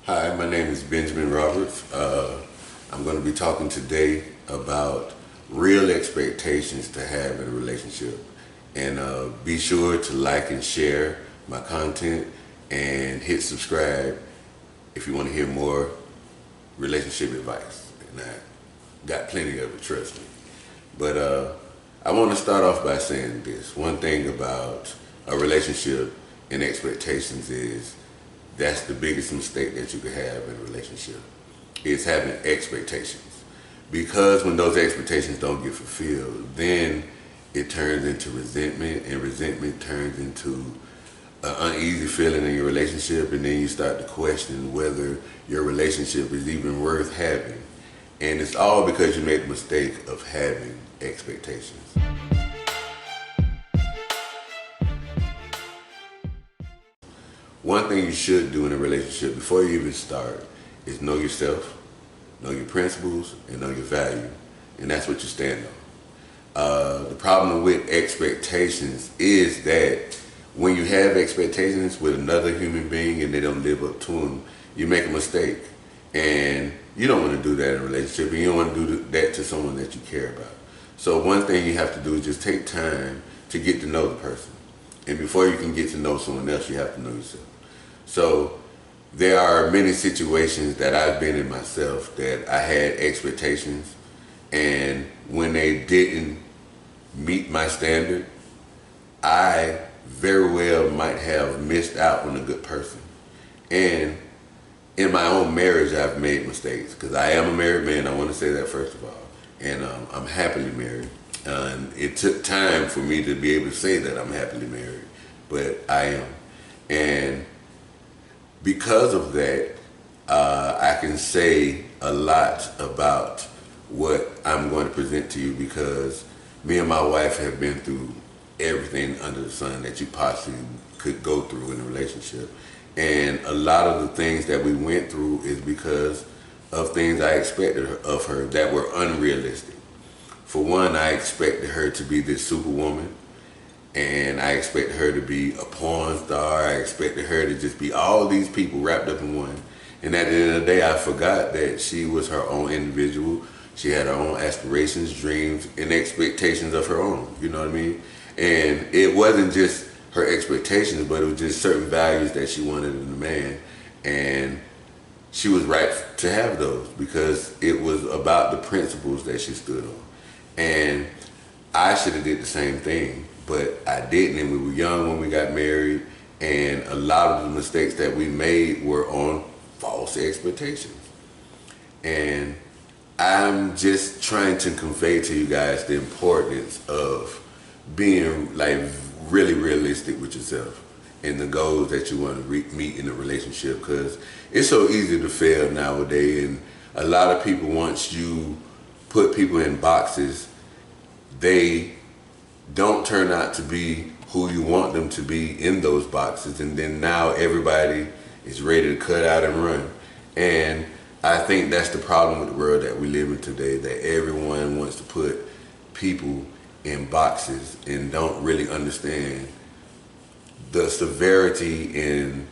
Hi, my name is Benjamin Roberts. I'm going to be talking today about real expectations to have in a relationship. And be sure to like and share my content and hit subscribe if you want to hear more relationship advice. And I got plenty of it, trust me. But I want to start off by saying this. One thing about a relationship and expectations is that's the biggest mistake that you could have in a relationship, is having expectations. Because when those expectations don't get fulfilled, then it turns into resentment, and resentment turns into an uneasy feeling in your relationship, and then you start to question whether your relationship is even worth having. And it's all because you made the mistake of having expectations. One thing you should do in a relationship before you even start is know yourself, know your principles, and know your value. And that's what you stand on. The problem with expectations is that when you have expectations with another human being and they don't live up to them, you make a mistake. And you don't want to do that in a relationship, and you don't want to do that to someone that you care about. So one thing you have to do is just take time to get to know the person. And before you can get to know someone else, you have to know yourself. So there are many situations that I've been in myself that I had expectations, and when they didn't meet my standard, I very well might have missed out on a good person. And in my own marriage, I've made mistakes, because I am a married man. I want to say that first of all. And I'm happily married. And it took time for me to be able to say that I'm happily married, but I am. And because of that, I can say a lot about what I'm going to present to you, because me and my wife have been through everything under the sun that you possibly could go through in a relationship. And a lot of the things that we went through is because of things I expected of her that were unrealistic. For one, I expected her to be this superwoman, and I expected her to be a porn star. I expected her to just be all these people wrapped up in one. And at the end of the day, I forgot that she was her own individual. She had her own aspirations, dreams, and expectations of her own, you know what I mean? And it wasn't just her expectations, but it was just certain values that she wanted in a man. And she was right to have those, because it was about the principles that she stood on. And I should have did the same thing, but I didn't, and we were young when we got married, and a lot of the mistakes that we made were on false expectations. And I'm just trying to convey to you guys the importance of being like really realistic with yourself and the goals that you want to meet in a relationship, because it's so easy to fail nowadays. And a lot of people, once you put people in boxes, they don't turn out to be who you want them to be in those boxes, and then now everybody is ready to cut out and run. And I think that's the problem with the world that we live in today, that everyone wants to put people in boxes and don't really understand the severity in,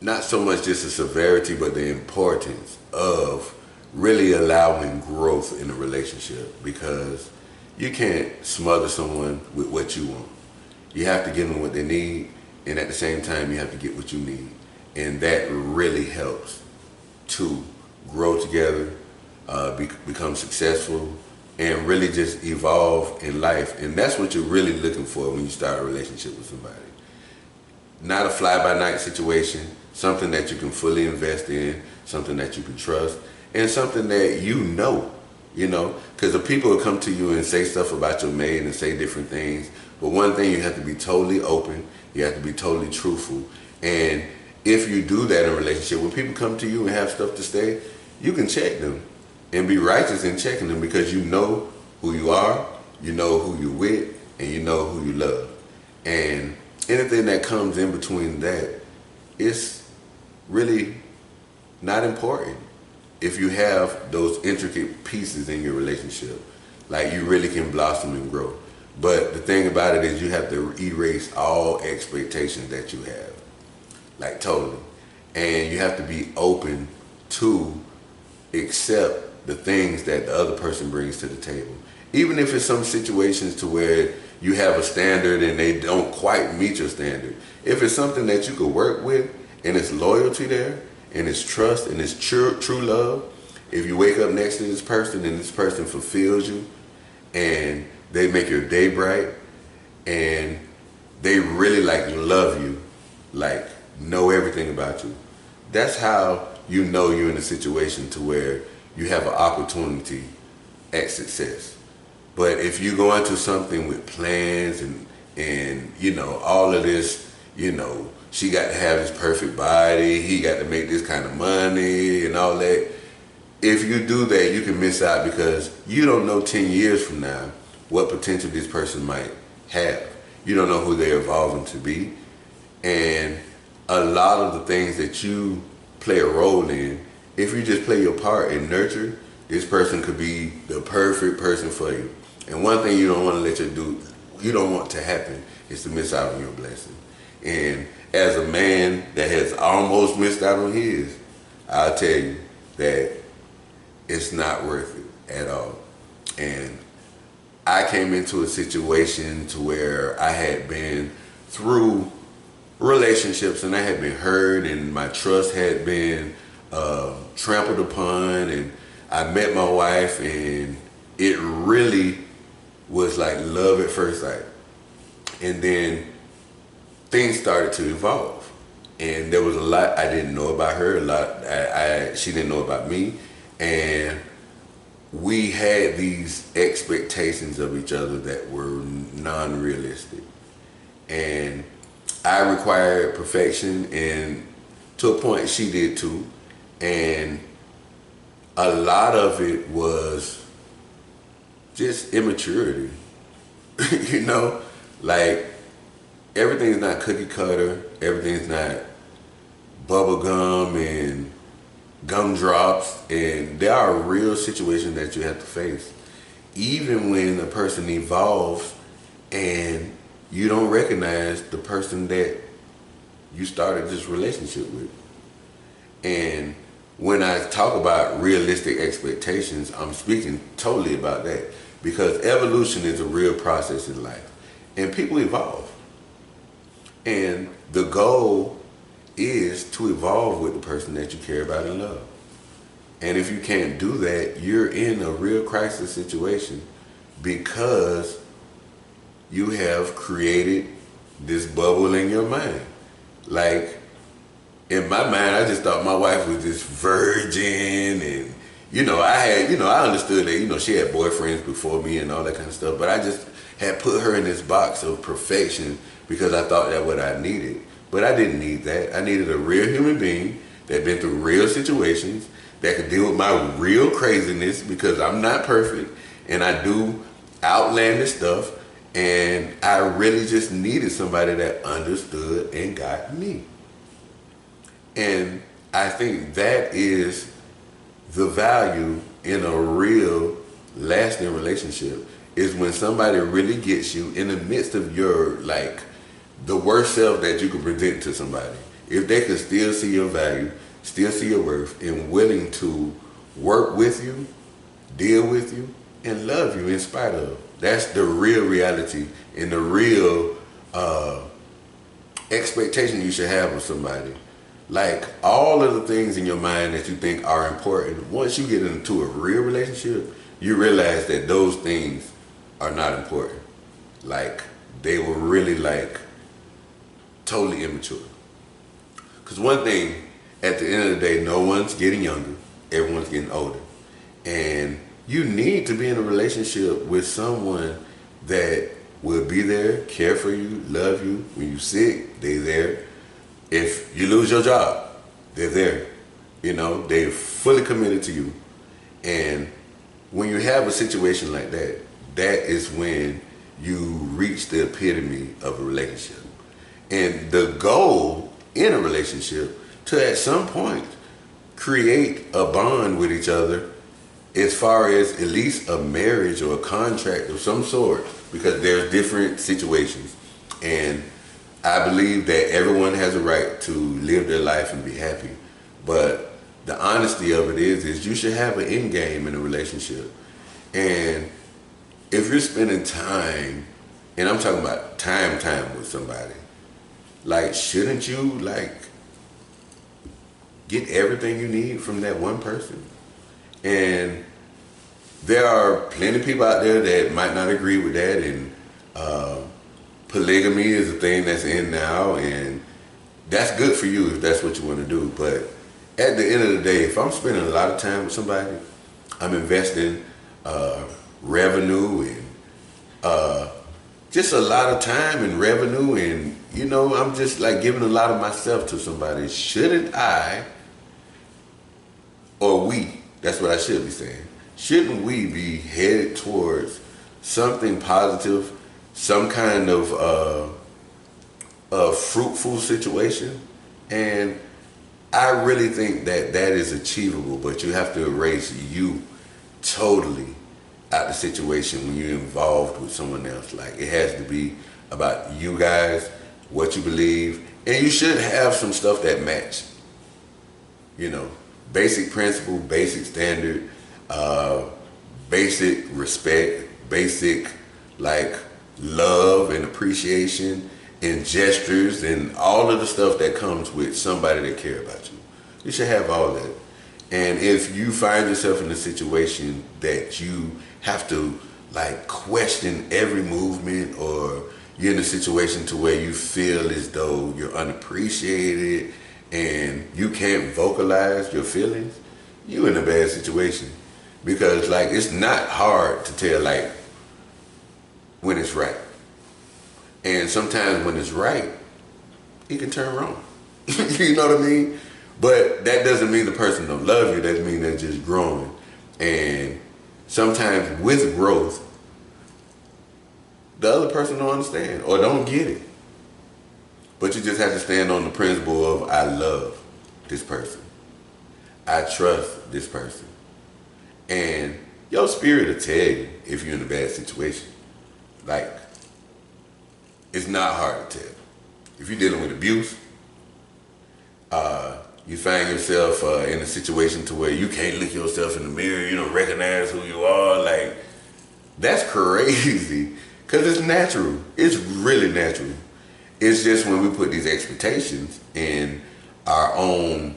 not so much just the severity, but the importance of really allowing growth in a relationship, because you can't smother someone with what you want. You have to give them what they need, and at the same time, you have to get what you need. And that really helps to grow together, become successful, and really just evolve in life. And that's what you're really looking for when you start a relationship with somebody. Not a fly-by-night situation, something that you can fully invest in, something that you can trust, and something that you know, because the people will come to you and say stuff about your mate and say different things. But one thing, you have to be totally open, you have to be totally truthful. And if you do that in a relationship, when people come to you and have stuff to say, you can check them and be righteous in checking them, because you know who you are, you know who you're with, and you know who you love. And anything that comes in between that is really not important if you have those intricate pieces in your relationship. Like, you really can blossom and grow. But the thing about it is, you have to erase all expectations that you have, like totally. and you have to be open to accept the things that the other person brings to the table. Even if it's some situations to where you have a standard and they don't quite meet your standard. If it's something that you could work with and it's loyalty there and it's trust and it's true love, if you wake up next to this person and this person fulfills you and they make your day bright and they really like love you, like know everything about you, that's how you know you're in a situation to where you have an opportunity at success. But if you go into something with plans and you know all of this, you know, she got to have this perfect body, he got to make this kind of money and all that. If you do that, you can miss out because you don't know 10 years from now what potential this person might have. You don't know who they're evolving to be. And a lot of the things that you play a role in, if you just play your part and nurture, this person could be the perfect person for you. And one thing you don't want to happen is to miss out on your blessing. And as a man that has almost missed out on his, I'll tell you that it's not worth it at all. And I came into a situation to where I had been through relationships and I had been hurt and my trust had been trampled upon, and I met my wife and it really was like love at first sight. And then things started to evolve and there was a lot I didn't know about her, a lot she didn't know about me, and we had these expectations of each other that were non-realistic. And I required perfection, and to a point she did too. And a lot of it was just immaturity. You know, like everything's not cookie cutter, everything's not bubble gum and gumdrops, and there are real situations that you have to face. Even when a person evolves and you don't recognize the person that you started this relationship with. And when I talk about realistic expectations, I'm speaking totally about that, because evolution is a real process in life and people evolve. And the goal is to evolve with the person that you care about and love. And if you can't do that, you're in a real crisis situation because you have created this bubble in your mind. Like, in my mind, I just thought my wife was this virgin, and I understood that, she had boyfriends before me and all that kind of stuff, but I just had put her in this box of perfection because I thought that's what I needed. But I didn't need that. I needed a real human being that had been through real situations, that could deal with my real craziness, because I'm not perfect and I do outlandish stuff, and I really just needed somebody that understood and got me. And I think that is the value in a real lasting relationship, is when somebody really gets you in the midst of your, like, the worst self that you could present to somebody. If they could still see your value, still see your worth, and willing to work with you, deal with you, and love you in spite of. That's the real reality and the real expectation you should have of somebody. Like, all of the things in your mind that you think are important, once you get into a real relationship, you realize that those things are not important. Like, they were really, like, totally immature. Because one thing, at the end of the day, no one's getting younger, everyone's getting older. And you need to be in a relationship with someone that will be there, care for you, love you. When you're sick, they're there. If you lose your job, they're there. They're fully committed to you. And when you have a situation like that, that is when you reach the epitome of a relationship. And the goal in a relationship to, at some point, create a bond with each other, as far as at least a marriage or a contract of some sort, because there's different situations. And I believe that everyone has a right to live their life and be happy. But the honesty of it is you should have an end game in a relationship. And if you're spending time, and I'm talking about time with somebody, like, shouldn't you, like, get everything you need from that one person? And there are plenty of people out there that might not agree with that, and polygamy is a thing that's in now, and that's good for you if that's what you want to do. But at the end of the day, if I'm spending a lot of time with somebody, I'm investing revenue and just a lot of time and revenue, and I'm just like giving a lot of myself to somebody. Shouldn't I, or we, that's what I should be saying, shouldn't we be headed towards something positive, some kind of a fruitful situation? And I really think that that is achievable, but you have to erase you totally out the situation when you're involved with someone else. Like, it has to be about you guys, what you believe, and you should have some stuff that match. Basic principle, basic standard, basic respect, basic like love and appreciation and gestures and all of the stuff that comes with somebody that care about you. You should have all that. And if you find yourself in a situation that you have to like question every movement, or you're in a situation to where you feel as though you're unappreciated and you can't vocalize your feelings, you're in a bad situation. Because like, it's not hard to tell like when it's right. And sometimes when it's right, it can turn wrong. You know what I mean? But that doesn't mean the person don't love you. That means they're just growing. And sometimes with growth, the other person don't understand or don't get it. But you just have to stand on the principle of, I love this person. I trust this person. And your spirit will tell you if you're in a bad situation. Like, it's not hard to tell. If you're dealing with abuse, you find yourself in a situation to where you can't look yourself in the mirror, you don't recognize who you are, like, that's crazy. Because it's natural. It's really natural. It's just when we put these expectations in our own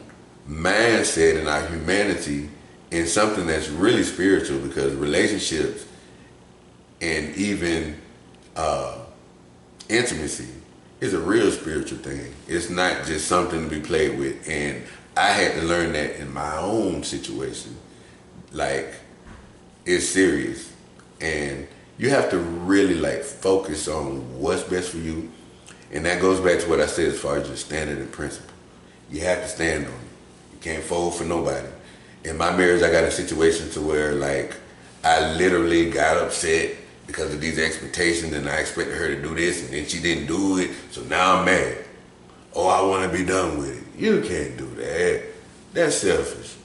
mindset and our humanity in something that's really spiritual, because relationships and even intimacy is a real spiritual thing. It's not just something to be played with. And I had to learn that in my own situation. Like, it's serious. And you have to really like focus on what's best for you. And that goes back to what I said as far as your standard and principle. You have to stand on it. You can't fold for nobody. In my marriage, I got a situation to where like I literally got upset because of these expectations, and I expected her to do this, and then she didn't do it, so now I'm mad. Oh, I want to be done with it. You can't do that. That's selfish.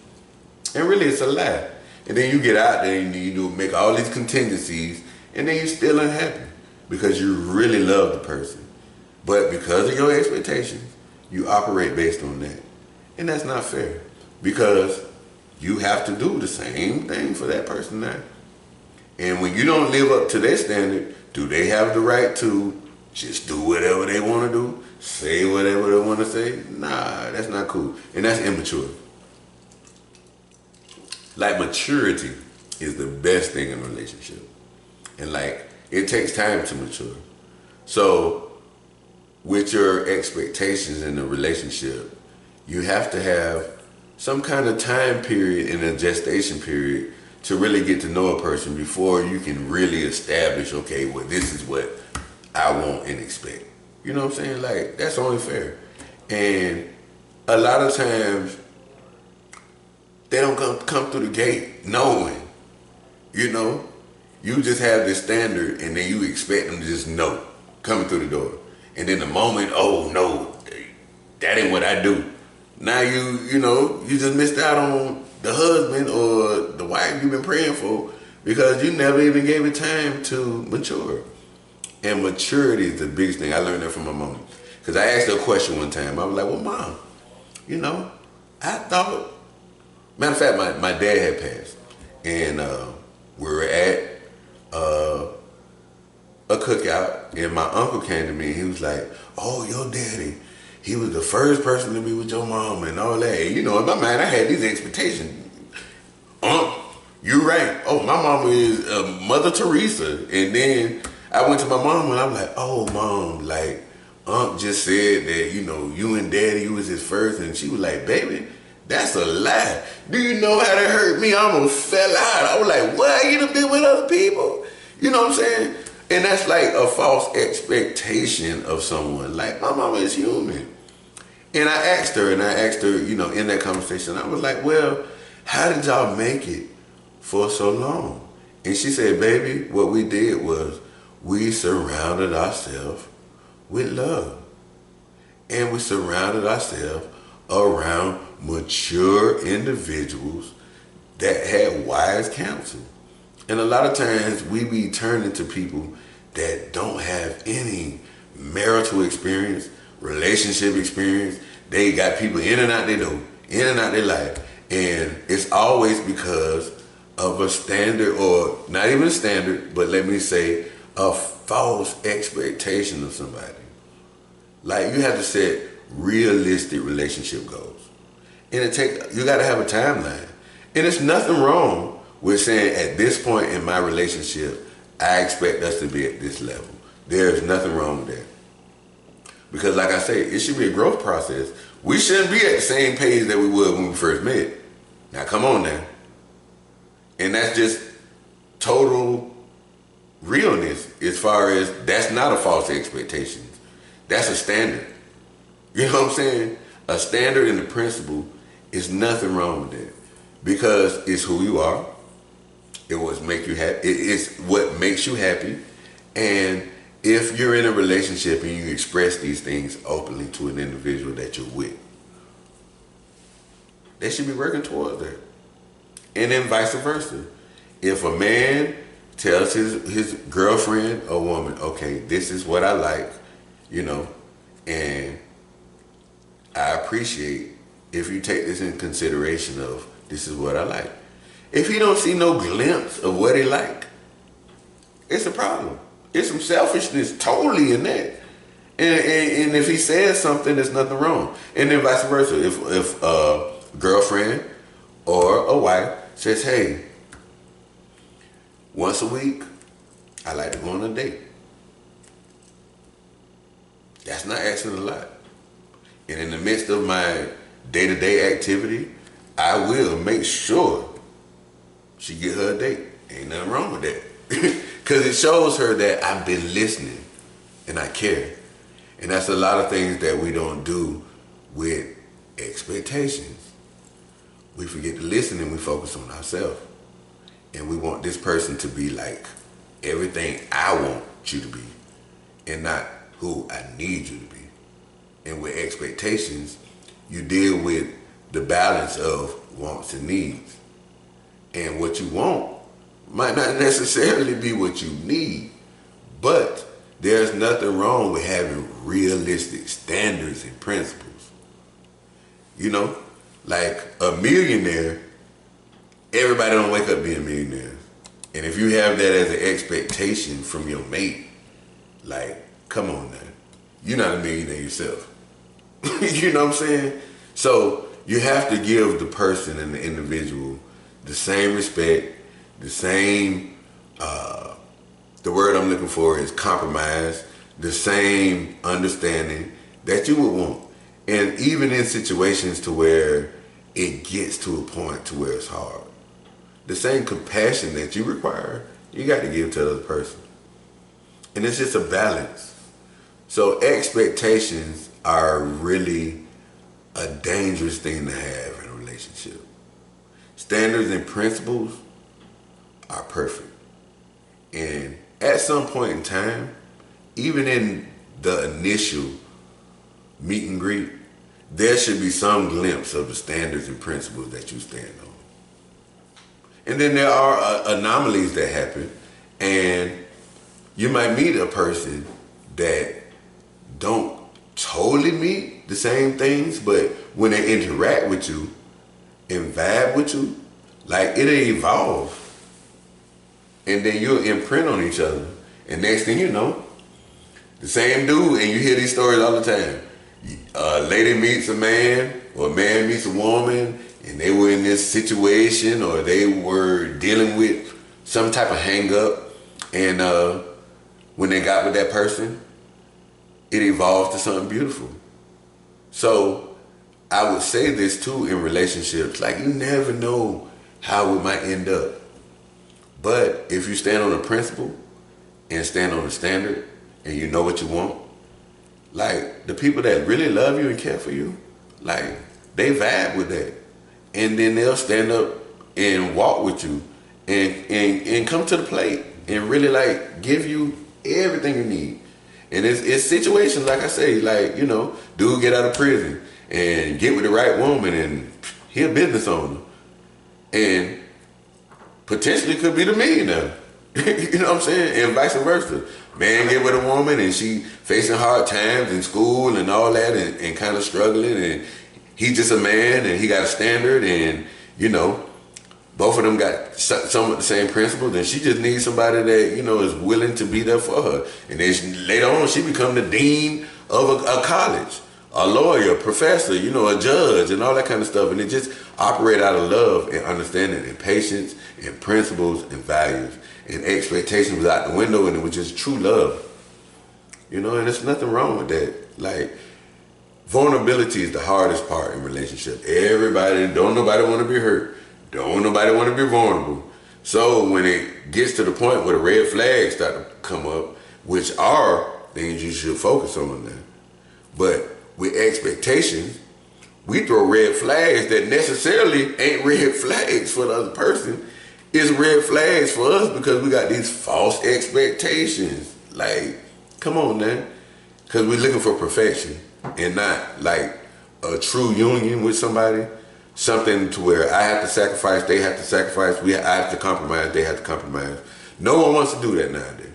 And really, it's a lie. And then you get out there and you make all these contingencies, and then you're still unhappy because you really love the person. But because of your expectations, you operate based on that. And that's not fair, because you have to do the same thing for that person now. And when you don't live up to their standard, do they have the right to just do whatever they want to do, say whatever they want to say? Nah, that's not cool. And that's immature. Like, maturity is the best thing in a relationship. And like, it takes time to mature. So with your expectations in a relationship, you have to have some kind of time period in a gestation period to really get to know a person before you can really establish, okay, well, this is what I want and expect. You know what I'm saying? Like, that's only fair. And a lot of times, they don't come through the gate knowing, you just have this standard, and then you expect them to just know coming through the door. And then the moment, oh no, that ain't what I do. Now you just missed out on the husband or the wife you've been praying for, because you never even gave it time to mature. And maturity is the biggest thing. I learned that from my mom. Because I asked her a question one time. I was like, well, Mom, you know, I thought, matter of fact, my dad had passed. And we were at a cookout, and my uncle came to me, and he was like, oh, your daddy, he was the first person to be with your mom and all that. And, you know, in my mind, I had these expectations. You're right. Oh, my mama is Mother Teresa. And then I went to my mom, and I'm like, oh, Mom, like, Unc just said that, you know, you and Daddy, you was his first. And she was like, baby, that's a lie. Do you know how that hurt me? I almost fell out. I was like, what? You done been with other people? You know what I'm saying? And that's like a false expectation of someone. Like, my mama is human. And I asked her, you know, in that conversation, I was like, well, how did y'all make it for so long? And she said, baby, what we did was we surrounded ourselves with love. And we surrounded ourselves around mature individuals that had wise counsel. And a lot of times we be turning to people that don't have any marital experience, relationship experience. They got people in and out their door, in and out their life. And it's always because of a standard, or not even a standard, but let me say a false expectation of somebody. Like, you have to set realistic relationship goals. And you gotta have a timeline. And there's nothing wrong with saying, at this point in my relationship, I expect us to be at this level. There's nothing wrong with that. Because like I say, it should be a growth process. We shouldn't be at the same page that we were when we first met. Now come on now. And that's just total realness, as far as that's not a false expectation. That's a standard. You know what I'm saying? A standard and a principle is nothing wrong with that. Because it's who you are. It's what makes you happy. And if you're in a relationship and you express these things openly to an individual that you're with, they should be working towards that. And then vice versa. If a man tells his girlfriend or woman, okay, this is what I like, you know, and I appreciate if you take this in consideration of this is what I like. If he don't see no glimpse of what he like, it's a problem. It's some selfishness totally in that. And if he says something, there's nothing wrong. And then vice versa. If a girlfriend or a wife says, hey, once a week, I like to go on a date. That's not asking a lot. And in the midst of my day-to-day activity, I will make sure she get her a date. Ain't nothing wrong with that. Because it shows her that I've been listening and I care. And that's a lot of things that we don't do with expectations. We forget to listen and we focus on ourselves. And we want this person to be like everything I want you to be and not who I need you to be. And with expectations, you deal with the balance of wants and needs. And what you want might not necessarily be what you need, but there's nothing wrong with having realistic standards and principles. You know, like a millionaire, everybody don't wake up being millionaires. And if you have that as an expectation from your mate, like, come on now, you're not a millionaire yourself. You know what I'm saying? So you have to give the person and the individual the same respect, the same, the word I'm looking for is compromise, the same understanding that you would want. And even in situations to where it gets to a point to where it's hard, the same compassion that you require, you got to give to the other person. And it's just a balance. So expectations are really a dangerous thing to have in a relationship. Standards and principles are perfect. And at some point in time, even in the initial meet and greet, there should be some glimpse of the standards and principles that you stand on. And then there are anomalies that happen, and you might meet a person that don't totally meet the same things, but when they interact with you and vibe with you, like it'll evolve. And then you'll imprint on each other. And next thing you know, the same dude, and you hear these stories all the time. A lady meets a man, or a man meets a woman, and they were in this situation, or they were dealing with some type of hang up, and when they got with that person, it evolved to something beautiful. So I would say this too in relationships, like you never know how it might end up. But if you stand on a principle and stand on a standard and you know what you want, like the people that really love you and care for you, like they vibe with that. And then they'll stand up and walk with you and come to the plate and really like give you everything you need. And it's situations, like I say, like, you know, dude get out of prison and get with the right woman and he a business owner. And potentially could be the millionaire. You know what I'm saying? And vice versa. Man get with a woman and she facing hard times in school and all that and kind of struggling, and he just a man and he got a standard, and you know, both of them got some of the same principles, and she just needs somebody that, you know, is willing to be there for her. And then later on she become the dean of a college, a lawyer, a professor, you know, a judge and all that kind of stuff. And it just operate out of love and understanding and patience and principles and values, and expectations was out the window, and it was just true love. You know, and there's nothing wrong with that. Like, vulnerability is the hardest part in relationship. Don't nobody want to be hurt. Don't nobody want to be vulnerable. So when it gets to the point where the red flags start to come up, which are things you should focus on now. But with expectations, we throw red flags that necessarily ain't red flags for the other person. It's red flags for us because we got these false expectations. Like, come on, man. Because we're looking for perfection and not like a true union with somebody. Something to where I have to sacrifice, they have to sacrifice, I have to compromise, they have to compromise. No one wants to do that nowadays.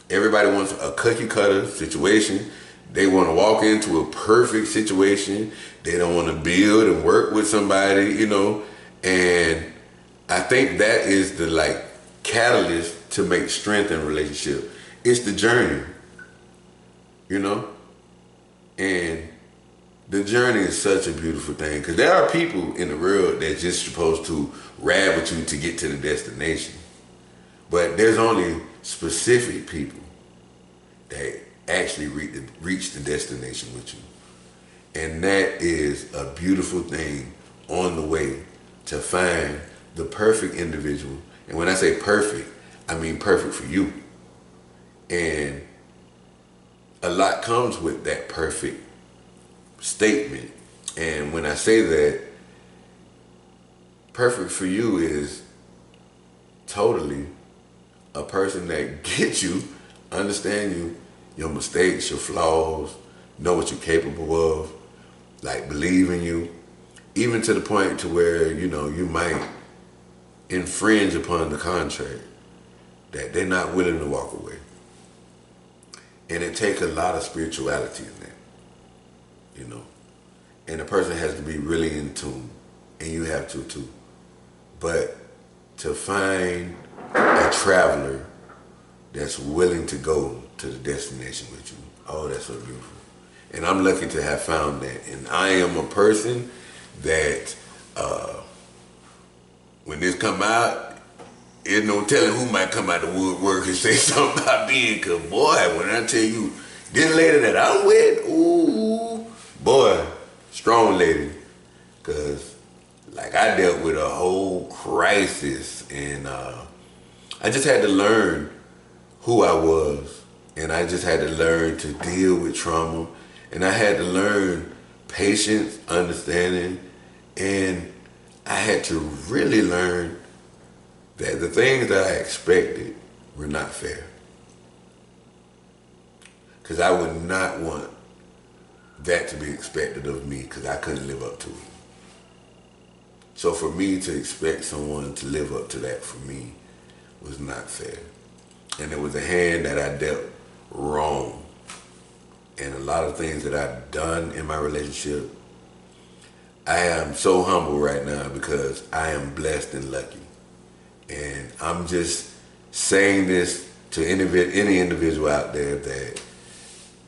Everybody wants a cookie cutter situation. They want to walk into a perfect situation. They don't want to build and work with somebody, you know. And I think that is the like catalyst to make strength in a relationship. It's the journey, you know. And the journey is such a beautiful thing, because there are people in the world that's just supposed to ride with you to get to the destination. But there's only specific people that actually reach the destination with you. And that is a beautiful thing on the way to find the perfect individual. And when I say perfect, I mean perfect for you. And a lot comes with that perfect statement. And when I say that, perfect for you is totally a person that gets you, understand you, your mistakes, your flaws, know what you're capable of, like believe in you, even to the point to where, you know, you might infringe upon the contract, that they're not willing to walk away. And it takes a lot of spirituality in that. You know, and the person has to be really in tune, and you have to too. But to find a traveler that's willing to go to the destination with you, oh, that's so beautiful. And I'm lucky to have found that. And I am a person that when this come out, there's no telling who might come out the woodwork and say something about me. Because boy, when I tell you, this lady that I'm with, ooh, boy, strong lady. Because like I dealt with a whole crisis, and I just had to learn who I was, and I just had to learn to deal with trauma, and I had to learn patience, understanding, and I had to really learn that the things that I expected were not fair. Because I would not want that to be expected of me, because I couldn't live up to it. So for me to expect someone to live up to that for me was not fair. And it was a hand that I dealt wrong. and a lot of things that I've done in my relationship, I am so humble right now because I am blessed and lucky. And I'm just saying this to any individual out there that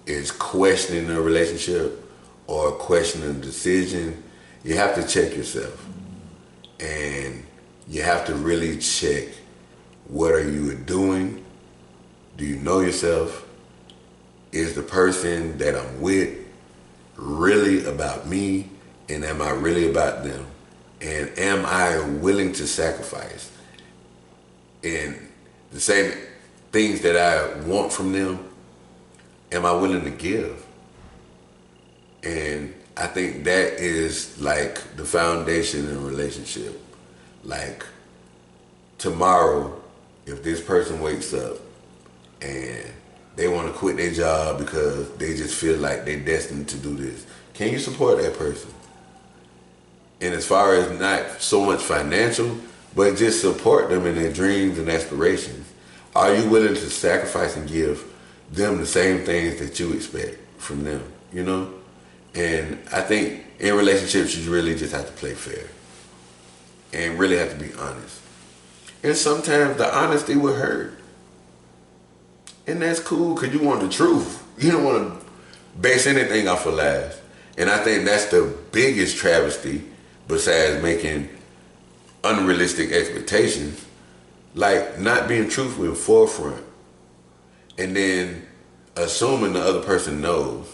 is questioning a relationship or questioning a decision. You have to check yourself. And you have to really check, what are you doing? Do you know yourself? Is the person that I'm with really about me? And am I really about them? And am I willing to sacrifice? And the same things that I want from them, am I willing to give? And I think that is like the foundation in a relationship. Like tomorrow, if this person wakes up and they want to quit their job because they just feel like they're destined to do this, can you support that person? And as far as not so much financial, but just support them in their dreams and aspirations. Are you willing to sacrifice and give them the same things that you expect from them, you know? And I think in relationships, you really just have to play fair and really have to be honest. And sometimes the honesty will hurt. And that's cool because you want the truth. You don't want to base anything off of lies. And I think that's the biggest travesty besides making unrealistic expectations, like not being truthful in forefront and then assuming the other person knows.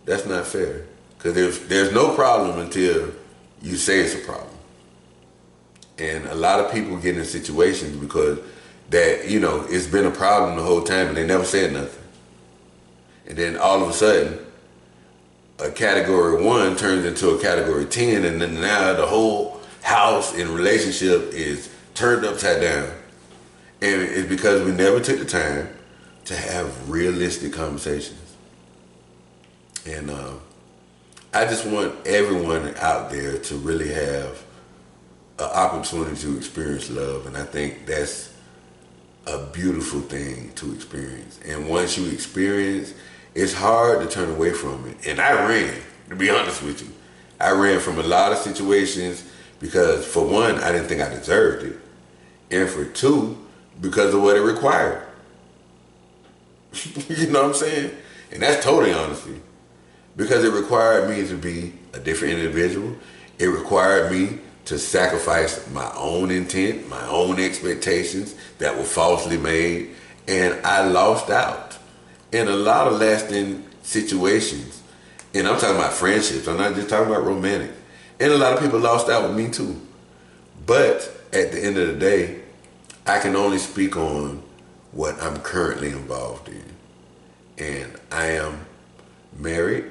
That's not fair, because there's no problem until you say it's a problem. And a lot of people get in situations because that, you know, it's been a problem the whole time and they never said nothing. And then all of a sudden, a category 1 turns into a category 10, and then now the whole house and relationship is turned upside down. And it's because we never took the time to have realistic conversations. And I just want everyone out there to really have an opportunity to experience love. And I think that's a beautiful thing to experience. And once you experience, it's hard to turn away from it. And I ran, to be honest with you. I ran from a lot of situations because, for one, I didn't think I deserved it. And for two, because of what it required. You know what I'm saying? And that's totally honesty. Because it required me to be a different individual. It required me to sacrifice my own intent, my own expectations that were falsely made. And I lost out in a lot of lasting situations. And I'm talking about friendships. I'm not just talking about romantic. And a lot of people lost out with me too. But at the end of the day, I can only speak on what I'm currently involved in. And I am married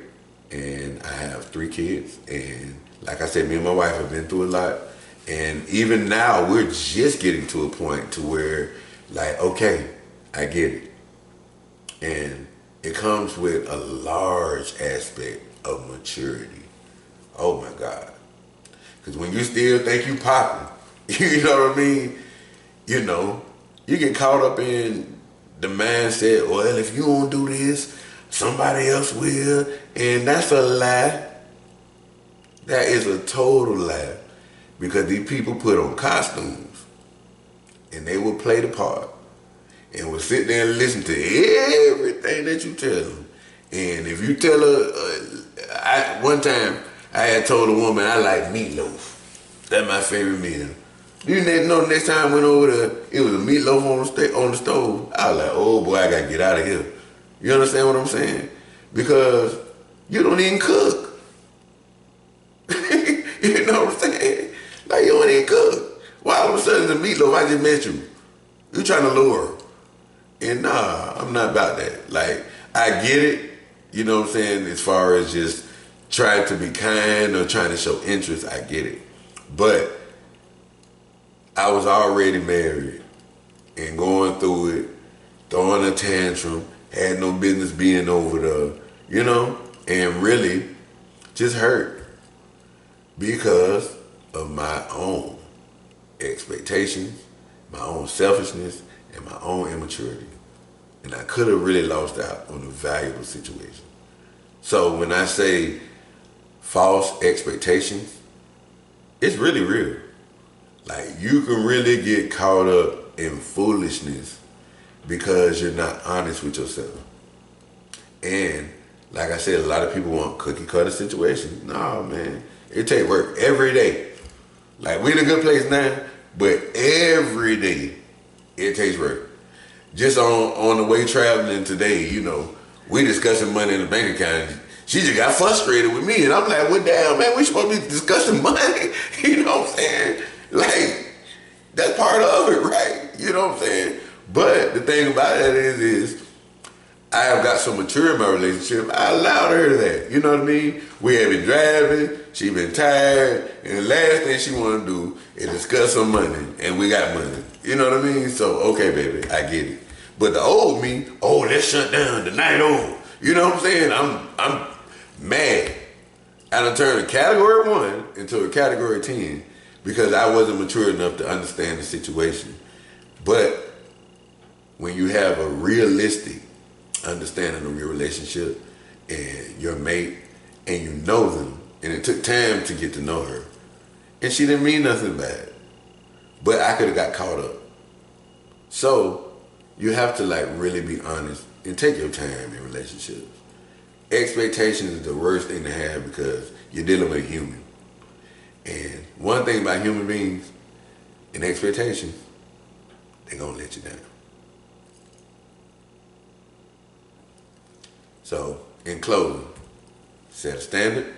and I have 3 kids. And like I said, me and my wife have been through a lot. And even now, we're just getting to a point to where, like, okay, I get it. And it comes with a large aspect of maturity. Oh my God. Because when you still think you popping, you know what I mean? You know, you get caught up in the mindset, well, if you don't do this, somebody else will. And that's a lie. That is a total lie. Because these people put on costumes and they will play the part and will sit there and listen to everything that you tell them. And if you tell her, one time I had told a woman I like meatloaf. That's my favorite meal. You know, next time I went over there, it was a meatloaf on the stove. I was like, oh boy, I gotta get out of here. You understand what I'm saying? Because you don't even cook. You know what I'm saying? Like, you don't even cook. Why all of a sudden the meatloaf, I just met you. You trying to lure. And nah, I'm not about that. Like, I get it, you know what I'm saying, as far as just trying to be kind or trying to show interest, I get it. But I was already married and going through it, throwing a tantrum, had no business being over there, you know, and really just hurt because of my own expectations, my own selfishness, and my own immaturity. And I could have really lost out on a valuable situation. So when I say false expectations, it's really real. Like, you can really get caught up in foolishness because you're not honest with yourself. And like I said, a lot of people want cookie cutter situations. No, man, it take work every day. Like, we in a good place now, but every day it takes work. Just on the way traveling today, we discussing money in the bank account. She just got frustrated with me, and I'm like, well, damn, man, we supposed to be discussing money. You know what I'm saying? Like, that's part of it, right? You know what I'm saying? But the thing about it is I have got so mature in my relationship, I allowed her to that. You know what I mean? We have been driving, she been tired, and the last thing she want to do is discuss some money, and we got money. You know what I mean? So, okay, baby, I get it. But the old me, let's shut down the night old. You know what I'm saying? I'm mad. I done turned a category 1 into a category 10 because I wasn't mature enough to understand the situation. But when you have a realistic understanding of your relationship and your mate, and you know them, and it took time to get to know her, and she didn't mean nothing bad, but I could have got caught up. So you have to really be honest and take your time in relationships. Expectations is the worst thing to have because you're dealing with a human. And one thing about human beings and expectations, they're gonna let you down. So, in closing, set a standard,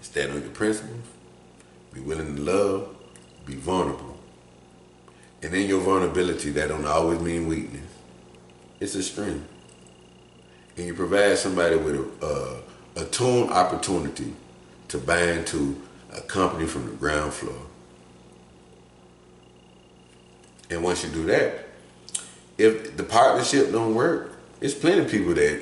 stand on your principles, be willing to love, be vulnerable. And in your vulnerability, that don't always mean weakness. It's a strength. And you provide somebody with a tuned opportunity to bind to a company from the ground floor. And once you do that, if the partnership don't work, it's plenty of people that,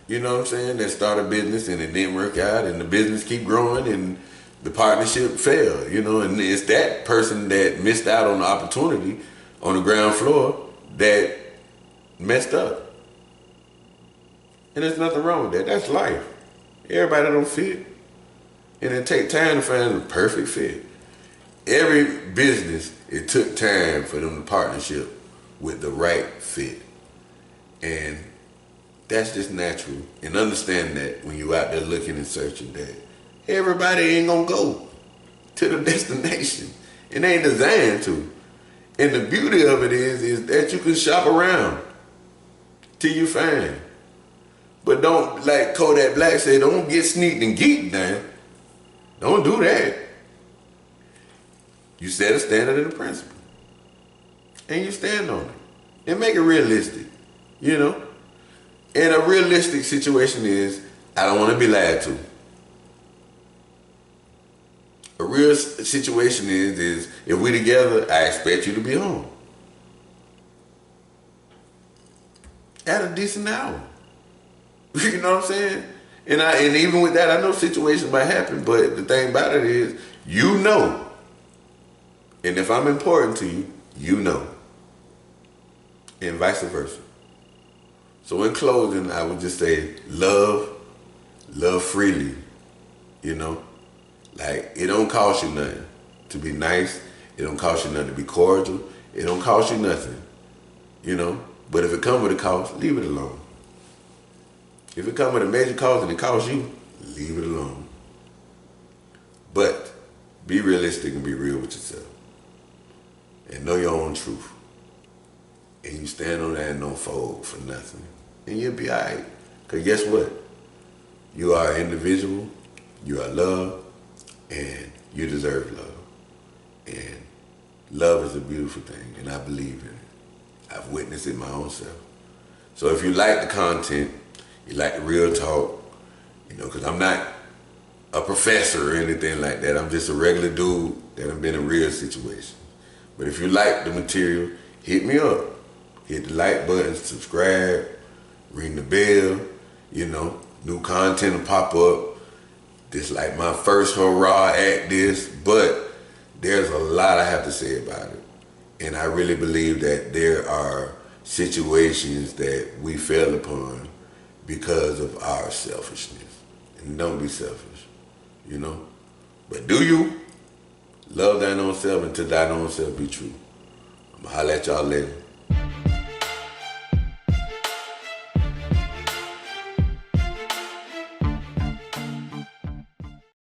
you know what I'm saying, that start a business and it didn't work out and the business keep growing and the partnership failed, and it's that person that missed out on the opportunity on the ground floor that messed up. And there's nothing wrong with that. That's life. Everybody don't fit. And it take time to find the perfect fit. Every business, it took time for them to partnership with the right fit. And that's just natural. And understand that when you're out there looking and searching, that everybody ain't gonna go to the destination. It ain't designed to. And the beauty of it is that you can shop around till you find. But don't, like Kodak Black said, don't get sneaked and geeked now. Don't do that. You set a standard and a principle. And you stand on it. And make it realistic. And a realistic situation is, I don't want to be lied to. A real situation is if we together, I expect you to be home at a decent hour. You know what I'm saying? And even with that, I know situations might happen, but the thing about it is, and if I'm important to you, and vice versa. So in closing, I would just say, love freely, Like, it don't cost you nothing to be nice. It don't cost you nothing to be cordial. It don't cost you nothing, But if it comes with a cost, leave it alone. If it comes with a major cost and it costs you, leave it alone. But be realistic and be real with yourself. And know your own truth. And you stand on that and don't fold for nothing. And you'll be all right. Because guess what? You are an individual. You are loved. And you deserve love. And love is a beautiful thing. And I believe in it. I've witnessed it my own self. So if you like the content, you like the real talk, because I'm not a professor or anything like that. I'm just a regular dude that have been in real situations. But if you like the material, hit me up. Hit the like button, subscribe, ring the bell, new content will pop up. This like my first hurrah at this, but there's a lot I have to say about it. And I really believe that there are situations that we fail upon because of our selfishness. And don't be selfish, you know. But do you love thine own self, and to thine own self be true. I'm gonna holler at y'all later.